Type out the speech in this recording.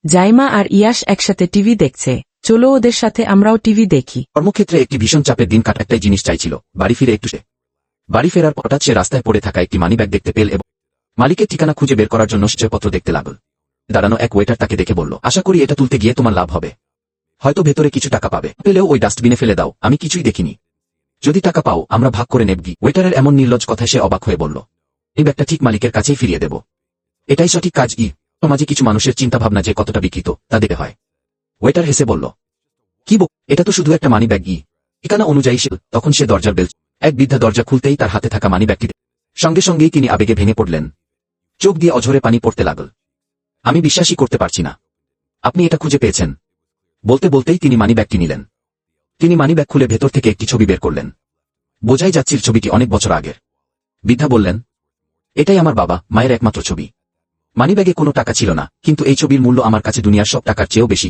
জাইমা আর ইয়াশ একসাথে টিভি দেখছে, চলো ওদের সাথে আমরাও টিভি দেখি। কর্মক্ষেত্রে একটি ভীষণ চাপের দিন কাটা, একটাই জিনিস চাইছিল, বাড়ি ফিরে একটু সে। বাড়ি ফেরার পর হঠাৎ সে রাস্তায় পড়ে থাকা একটি মানিব্যাগ দেখতে পেল এবং মালিকের ঠিকানা খুঁজে বের করার জন্য সূচয়পত্র দেখতে লাগল। দাঁড়ানো এক ওয়েটার তাকে দেখে বলল, আশা করি এটা তুলতে গিয়ে তোমার লাভ হবে, হয়তো ভেতরে কিছু টাকা পাবে, পেলেও ওই ডাস্টবিনে ফেলে দাও, আমি কিছুই দেখিনি, যদি টাকা পাও আমরা ভাগ করে নেবগি। ওয়েটারের এমন নির্লজ্জ কথায় সে অবাক হয়ে বলল, এই ব্যাগটা ঠিক মালিকের কাছেই ফিরিয়ে দেব, এটাই সঠিক কাজ। সমাজে কিছু মানুষের চিন্তাভাবনা যে কতটা বিকৃত তা দেখতে হয়। ওয়েটার হেসে বলল, কি এটা তো শুধু একটা মানি ব্যাগ। ঠিকানা অনুযায়ী তখন সে দরজার বেল। এক বৃদ্ধা দরজা খুলতেই তার হাতে থাকা মানি ব্যাগটি সঙ্গে সঙ্গেই তিনি আবেগে ভেঙে পড়লেন, চোখ দিয়ে অঝরে পানি পড়তে লাগল। আমি বিশ্বাসই করতে পারছি না, আপনি এটা খুঁজে পেয়েছেন। বলতে বলতেই তিনি মানি ব্যাগটি নিলেন। তিনি মানি ব্যাগ খুলে ভেতর থেকে একটি ছবি বের করলেন। বোঝাই যাচ্ছিল ছবিটি অনেক বছর আগের। বৃদ্ধা বললেন, এটাই আমার বাবা মায়ের একমাত্র ছবি। মানিব্যাগে কোনো টাকা ছিল না, কিন্তু এই ছবির মূল্য আমার কাছে দুনিয়ার সব টাকার চেয়েও বেশি।